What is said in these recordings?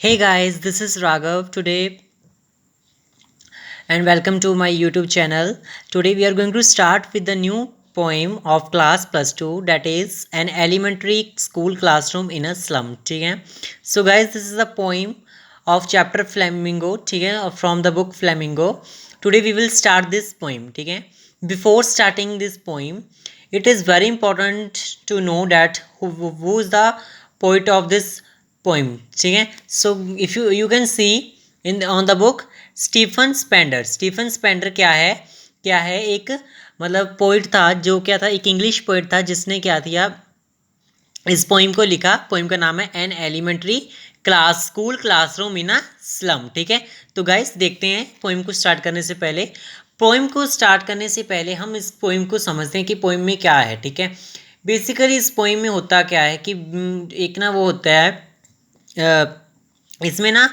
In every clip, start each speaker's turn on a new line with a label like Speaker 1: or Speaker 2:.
Speaker 1: Hey guys, this is Raghav today and welcome to my YouTube channel. Today we are going to start with the new poem of class plus 2, that is an elementary school classroom in a slum. ठीक है. So guys, this is a poem of chapter Flamingo, ठीक है, from the book Flamingo. Today we will start this poem. ठीक है. Before starting this poem, it is very important to know that who is the poet of this poem. ठीक है. So if you can see in on the book Stephen Spender क्या है एक मतलब poet था, जो क्या था, एक इंग्लिश पोइट था जिसने क्या किया, इस पोइम को लिखा. पोइम का नाम है an elementary school classroom in a slum. ठीक है. तो गाइस देखते हैं पोइम को स्टार्ट करने से पहले हम इस पोइम को समझते हैं कि पोइम में क्या है. ठीक है. बेसिकली इस पोइम में होता क्या है कि एक ना वो होता है, इसमें ना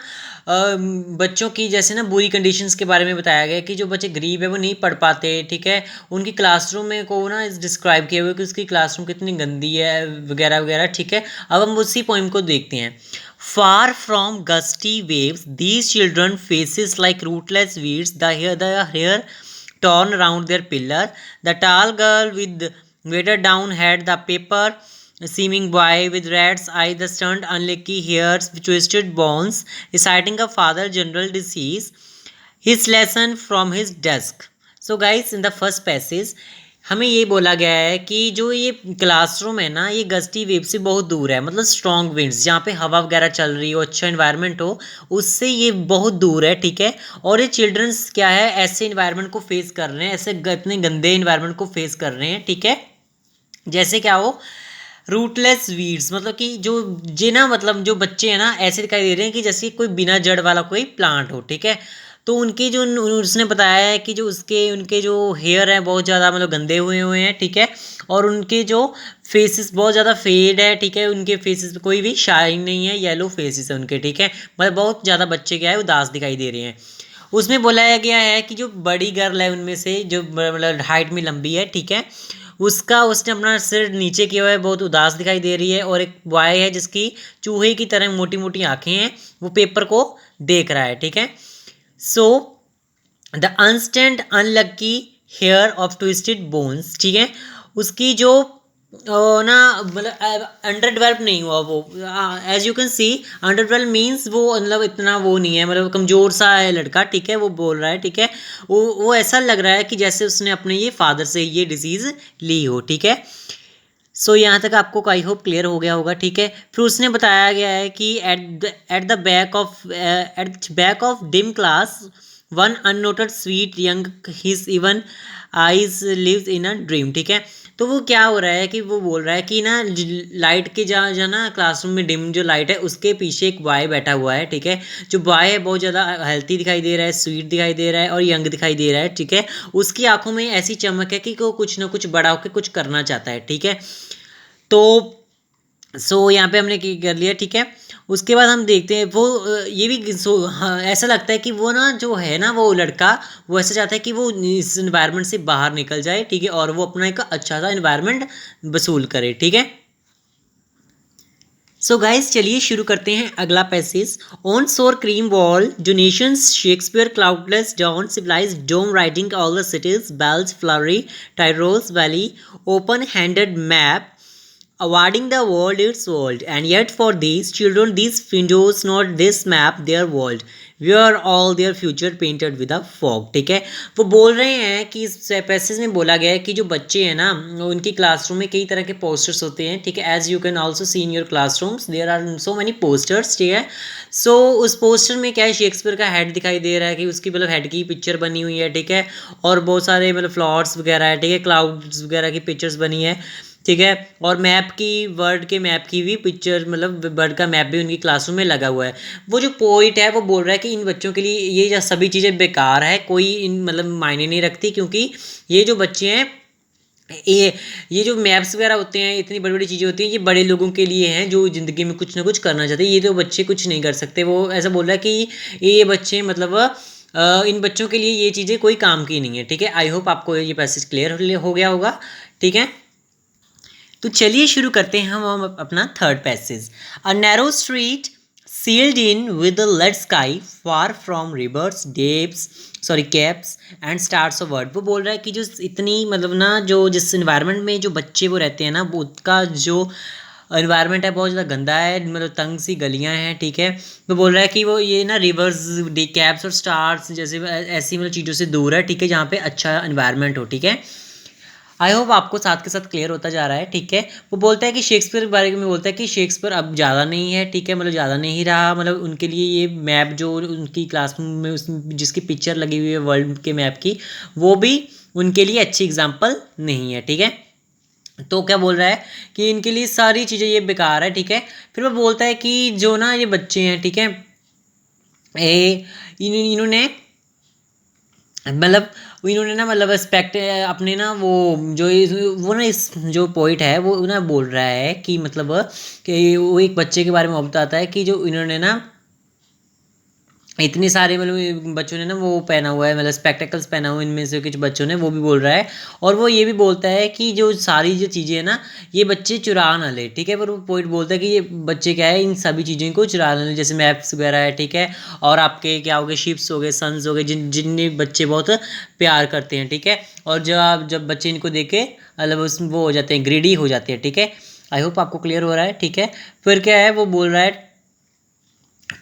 Speaker 1: बच्चों की जैसे ना बुरी कंडीशंस के बारे में बताया गया है कि जो बच्चे गरीब है वो नहीं पढ़ पाते. ठीक है. उनकी क्लासरूम में को ना डिस्क्राइब किया हुआ है कि उसकी क्लासरूम कितनी गंदी है वगैरह वगैरह. ठीक है. अब हम उसी पोइम को देखते हैं. Far from gusty waves these children faces like rootless weeds, the hair torn around their pillar, the tall girl with weighted down head, the paper seeming boy with rat's eye, the stunned unlucky hairs, twisted bones, reciting a father general disease, his lesson from his desk. So guys, in the first passage हमें ये बोला गया है कि जो ये classroom है ना, ये गस्टी वेव से बहुत दूर है. मतलब स्ट्रॉन्ग विंड्स जहाँ पे हवा वगैरह चल रही हो, अच्छा इन्वायरमेंट हो, उससे ये बहुत दूर है. ठीक है. और ये चिल्ड्रंस क्या है, ऐसे इन्वायरमेंट को फेस कर रहे हैं, ऐसे इतने गंदे इन्वायरमेंट को फेस कर रहे हैं. ठीक है. जैसे क्या हो, रूटलेस वीड्स, मतलब कि जो ना मतलब जो बच्चे हैं ना ऐसे दिखाई दे रहे हैं कि जैसे कोई बिना जड़ वाला कोई प्लांट हो. ठीक है. तो उनकी जो उसने बताया है कि जो उनके जो हेयर हैं बहुत ज़्यादा मतलब गंदे हुए हुए हैं. ठीक है. और उनके जो फेसेस बहुत ज़्यादा फेड है. ठीक है. उनके फेसेस पे कोई भी शाइन नहीं है, येलो फेसेस है उनके. ठीक है. मतलब बहुत ज़्यादा बच्चे क्या है उदास दिखाई दे रहे हैं. उसमें बोलाया गया है कि जो बड़ी गर्ल है उनमें से, जो मतलब हाइट में लंबी है, ठीक है, उसने अपना सिर नीचे किया हुआ है, बहुत उदास दिखाई दे रही है. और एक बॉय है जिसकी चूहे की तरह मोटी मोटी आंखें हैं, वो पेपर को देख रहा है. ठीक है. So the unstained unlucky heir of twisted bones. ठीक है. उसकी जो ना मतलब अंडर डेवलप नहीं हुआ वो, as you can see under develop means वो मतलब इतना वो नहीं है, मतलब कमज़ोर सा है लड़का. ठीक है. वो बोल रहा है. ठीक है. वो ऐसा लग रहा है कि जैसे उसने अपने ये फादर से ये डिजीज़ ली हो. ठीक है. सो यहाँ तक आपको आई होप क्लियर हो गया होगा. ठीक है. फिर उसने बताया गया है कि at the back of dim class one unnoted sweet young his even eyes lives in a dream. ठीक है. तो वो क्या हो रहा है कि वो बोल रहा है कि ना लाइट के जहाँ ना क्लासरूम में डिम जो लाइट है उसके पीछे एक बॉय बैठा हुआ है. ठीक है. जो बॉय है बहुत ज़्यादा हेल्थी दिखाई दे रहा है, स्वीट दिखाई दे रहा है और यंग दिखाई दे रहा है. ठीक है. उसकी आंखों में ऐसी चमक है कि वो कुछ ना कुछ बड़ा होकर कुछ करना चाहता है. ठीक है. तो यहाँ पे हमने कर लिया. ठीक है. उसके बाद हम देखते हैं वो ये भी हाँ, ऐसा लगता है कि वो ना जो है ना वो लड़का, वो ऐसा चाहता है कि वो इस इन्वायरमेंट से बाहर निकल जाए. ठीक है. और वो अपना एक अच्छा सा इन्वायरमेंट वसूल करे. ठीक है. सो गाइस चलिए शुरू करते हैं अगला passage. On sore cream wall donations Shakespeare cloudless dawn civilize dome riding all the cities bells flurry Tyrol's valley open handed map awarding the world its world, and yet for these children these windows not this map their world where all their future painted with a fog. ठीक है. वो बोल रहे हैं कि इस passage में बोला गया है कि जो बच्चे हैं ना उनकी क्लासरूम में कई तरह के पोस्टर्स होते हैं. ठीक है. As you can also see in your classrooms there are so many posters. ठीक है. सो उस पोस्टर में क्या है, शेक्सपियर का हेड दिखाई दे रहा है कि उसकी मतलब हेड की पिक्चर बनी हुई है. ठीक है. और बहुत सारे मतलब फ्लावर्स वगैरह है. ठीक है. क्लाउड्स वगैरह की पिक्चर्स बनी है. ठीक है. और मैप की वर्ड के मैप की भी पिक्चर, मतलब बर्ड का मैप भी उनकी क्लासरूम में लगा हुआ है. वो जो पोइट है वो बोल रहा है कि इन बच्चों के लिए ये सभी चीज़ें बेकार है, कोई इन मतलब मायने नहीं रखती, क्योंकि ये जो बच्चे हैं ये जो मैप्स वगैरह होते हैं, इतनी बड़ी बड़ी चीज़ें होती हैं, ये बड़े लोगों के लिए हैं जो ज़िंदगी में कुछ ना कुछ करना चाहते हैं. ये तो बच्चे कुछ नहीं कर सकते. वो ऐसा बोल रहा है कि ये बच्चे मतलब इन बच्चों के लिए ये चीज़ें कोई काम की नहीं है. ठीक है. आई होप आपको ये पैसेज क्लियर हो गया होगा. ठीक है. तो चलिए शुरू करते हैं हम अपना third passage. A narrow street sealed in with the lead sky far from rivers depths caps and stars of word. वो बोल रहा है कि जो इतनी मतलब ना जो जिस इन्वायरमेंट में जो बच्चे वो रहते हैं ना वो उसका जो इन्वायरमेंट है बहुत ज़्यादा गंदा है, मतलब तंग सी गलियां हैं, ठीक है। वो बोल रहा है कि वो ये ना रिवर्स डी कैप्स और स्टार्स जैसे ऐसी मतलब चीज़ों से दूर है, ठीक है, जहाँ पे अच्छा इन्वायरमेंट हो, ठीक है। आई होप आपको साथ के साथ क्लियर होता जा रहा है, ठीक है। वो बोलता है कि शेक्सपियर के बारे में बोलता है कि शेक्सपियर अब ज़्यादा नहीं है, ठीक है, मतलब ज़्यादा नहीं रहा, मतलब उनके लिए ये मैप जो उनकी क्लासरूम में उस जिसकी पिक्चर लगी हुई है वर्ल्ड के मैप की, वो भी उनके लिए अच्छी एग्जाम्पल नहीं है, ठीक है। तो क्या बोल रहा है कि इनके लिए सारी चीज़ें ये बेकार है, ठीक है। फिर वो बोलता है कि जो ना ये बच्चे हैं, ठीक है, इन्होंने मतलब इन्होंने ना मतलब रिस्पेक्ट अपने ना वो ना इस जो पोइट है वो ना बोल रहा है कि मतलब कि वो एक बच्चे के बारे में बताता है कि जो इन्होंने ना इतने सारे मतलब बच्चों ने ना वो पहना हुआ है, मतलब स्पेक्टेकल्स पहना हुआ है इनमें से कुछ बच्चों ने, वो भी बोल रहा है। और वो ये भी बोलता है कि जो सारी जो चीज़ें हैं ना ये बच्चे चुरा ना ले, ठीक है। पर वो पॉइंट बोलता है कि ये बच्चे क्या है इन सभी चीज़ों को चुरा ना ले, जैसे मैप्स वगैरह है, ठीक है, और आपके क्या हो गए शिप्स हो गए, सन्स हो गए, जिन्हें बच्चे बहुत प्यार करते हैं, ठीक है। और जब बच्चे इनको देखे मतलब वो हो जाते हैं, ग्रीडी हो जाते हैं, ठीक है। आई होप आपको क्लियर हो रहा है, ठीक है। फिर क्या है वो बोल रहा है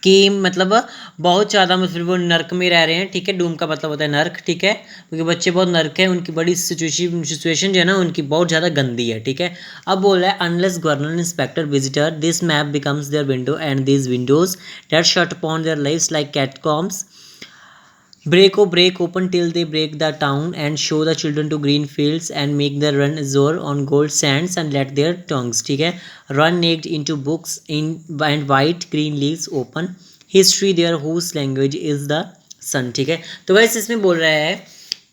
Speaker 1: कि मतलब बहुत ज़्यादा मतलब वो नर्क में रह रहे हैं, ठीक है। डूम का मतलब होता है नर्क, ठीक है, क्योंकि बच्चे बहुत नर्क है, उनकी बड़ी सिचुएशन जो है ना उनकी बहुत ज़्यादा गंदी है, ठीक है। अब बोल रहा है unless governor inspector visitor this map becomes their window and these windows that shut upon their lives like catacombs break open till they break the town and show the children to green fields and make them run azure on gold sands and let their tongues, ठीक है, run naked into books in and white green leaves open history there whose language is the sun, ठीक है। तो वैसे इसमें बोल रहा है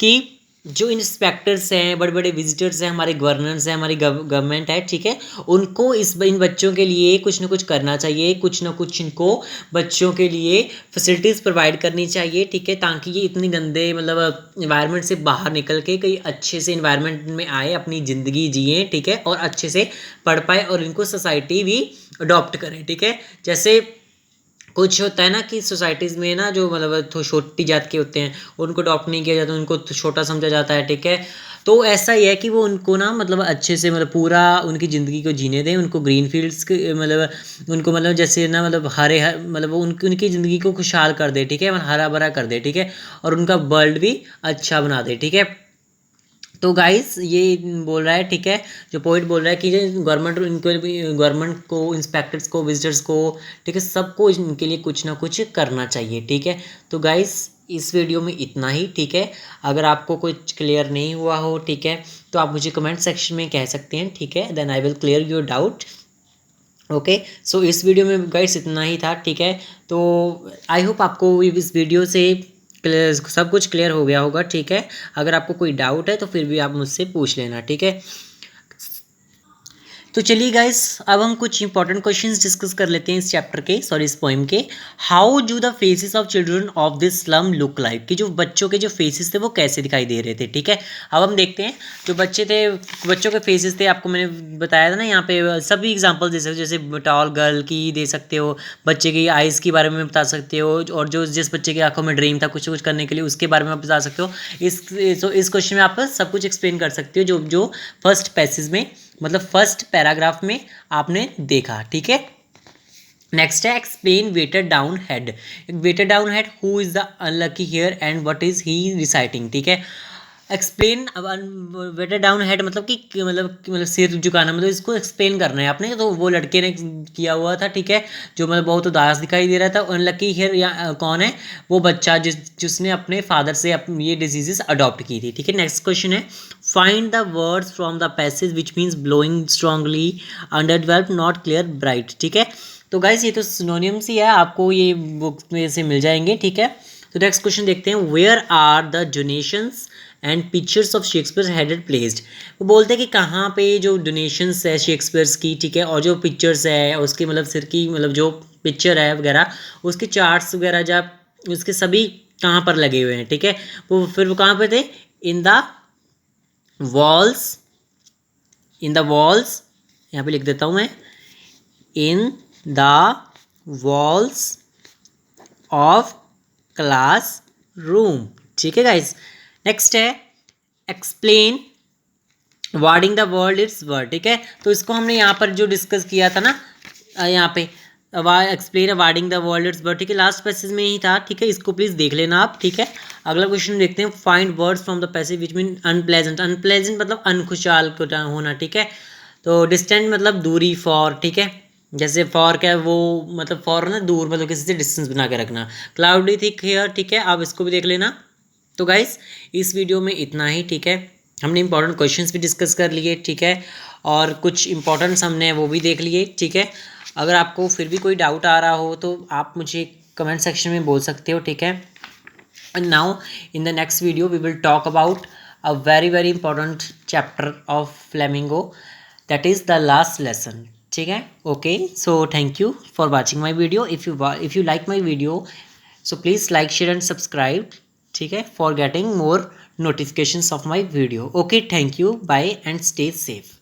Speaker 1: कि जो इंस्पेक्टर्स हैं, बड़े बड़े विजिटर्स हैं, हमारे गवर्नर्स हैं, हमारी गवर्नमेंट है, ठीक है, उनको इन बच्चों के लिए कुछ ना कुछ करना चाहिए, कुछ ना कुछ इनको बच्चों के लिए फैसिलिटीज़ प्रोवाइड करनी चाहिए, ठीक है, ताकि ये इतनी गंदे मतलब इन्वायरमेंट से बाहर निकल के कहीं अच्छे से इन्वायरमेंट में आए, अपनी ज़िंदगी जिए, ठीक है, और अच्छे से पढ़ पाए और इनको सोसाइटी भी अडॉप्ट करें, ठीक है। जैसे कुछ होता है ना कि सोसाइटीज़ में ना जो मतलब तो छोटी जात के होते हैं उनको अडॉप्ट नहीं किया जाता, उनको तो छोटा समझा जाता है, ठीक है। तो ऐसा ही है कि वो उनको ना मतलब अच्छे से मतलब पूरा उनकी ज़िंदगी को जीने दें, उनको ग्रीन फील्ड्स के मतलब उनको मतलब जैसे ना मतलब मतलब वो उनकी ज़िंदगी को खुशहाल कर दे, ठीक है, हरा भरा कर दे, ठीक है, और उनका वर्ल्ड भी अच्छा बना दे, ठीक है। तो गाइस ये बोल रहा है, ठीक है, जो पॉइंट बोल रहा है कि गवर्नमेंट इनको गवर्नमेंट को इंस्पेक्टर्स को विजिटर्स को, ठीक है, सबको इनके लिए कुछ ना कुछ करना चाहिए, ठीक है। तो गाइस इस वीडियो में इतना ही, ठीक है। अगर आपको कुछ क्लियर नहीं हुआ हो, ठीक है, तो आप मुझे कमेंट सेक्शन में कह सकते हैं, ठीक है, then I will clear your doubt. Okay, so इस वीडियो में गाइस इतना ही था, ठीक है। तो आई होप आपको इस वीडियो से सब कुछ क्लियर हो गया होगा, ठीक है। अगर आपको कोई डाउट है तो फिर भी आप मुझसे पूछ लेना, ठीक है। तो चलिए गाइस अब हम कुछ इंपॉर्टेंट क्वेश्चंस डिस्कस कर लेते हैं इस चैप्टर के, सॉरी इस पोएम के। How do the faces of children of this slum look like, कि जो बच्चों के जो फेसेस थे वो कैसे दिखाई दे रहे थे, ठीक है। अब हम देखते हैं जो बच्चे थे, बच्चों के फेसेस थे, आपको मैंने बताया था ना यहाँ पे सभी एग्जांपल दे सकते हो, जैसे टॉल गर्ल की दे सकते हो, बच्चे की आइज़ के बारे में बता सकते हो, और जो जिस बच्चे की आंखों में ड्रीम था कुछ कुछ करने के लिए उसके बारे में आप बता सकते हो। इस क्वेश्चन में आप सब कुछ एक्सप्लेन कर सकते हो जो फर्स्ट पैसेज में मतलब फर्स्ट पैराग्राफ में आपने देखा, ठीक है। नेक्स्ट है explain waiter down head. Waiter down head who is the unlucky here and what is he reciting, ठीक है। एक्सप्लेन वेटर डाउन हेड मतलब कि मतलब सिर झुकाना, मतलब इसको एक्सप्लेन करना है आपने। तो वो लड़के ने किया हुआ था, ठीक है, जो मतलब बहुत उदास दिखाई दे रहा था। अनलकी हियर या कौन है, वो बच्चा जिसने अपने फादर से ये डिजीजेस अडॉप्ट की थी, ठीक है। नेक्स्ट क्वेश्चन है find the words from the passage which means blowing strongly under develop not clear bright, ठीक है। तो गाइस ये तो सिनोनिम्स ही है, आपको ये बुक में से मिल जाएंगे, ठीक है। तो नेक्स्ट क्वेश्चन देखते हैं where are the donations and pictures of Shakespeare headed placed. वो बोलते हैं कि कहाँ पे जो डोनेशंस है शेक्सपियर्स की, ठीक है, और जो पिक्चर्स है उसकी मतलब सिर की मतलब जो पिक्चर है वगैरह उसके चार्ट्स वगैरह जब उसके सभी कहाँ पर लगे हुए हैं, ठीक है। वो फिर वो कहाँ पे थे, in the walls, in the walls, यहाँ पे लिख देता हूँ मैं, in the walls of class room. ठीक है गाइस। नेक्स्ट है explain wording the world it's word. ठीक है, तो इसको हमने यहाँ पर जो डिस्कस किया था ना, यहाँ पे explain wording the world it's word. ठीक है, लास्ट पैसेज में ही था। ठीक है, इसको प्लीज़ देख लेना आप। ठीक है, अगला क्वेश्चन देखते हैं। Find words from the passage which mean unpleasant. Unpleasant मतलब अनखुशहाल होना। ठीक है, तो डिस्टेंट मतलब दूरी। फॉर, ठीक है, जैसे फॉर क्या है वो, मतलब फॉर ना दूर, मतलब किसी से डिस्टेंस बना के रखना। Cloudy thick hair. ठीक है, आप इसको भी देख लेना। तो गाइस इस वीडियो में इतना ही। ठीक है, हमने इंपॉर्टेंट क्वेश्चंस भी डिस्कस कर लिए। ठीक है, और कुछ इंपॉर्टेंट्स हमने वो भी देख लिए। ठीक है, अगर आपको फिर भी कोई डाउट आ रहा हो तो आप मुझे कमेंट सेक्शन में बोल सकते हो। ठीक है, and now in the next video we will talk about a very very important chapter of Flamingo, that is the last lesson. ठीक है, okay, so thank you for watching my video. If you like my video so please like, share and subscribe. ठीक है, for getting more notifications of my video. Okay, thank you, bye and stay safe.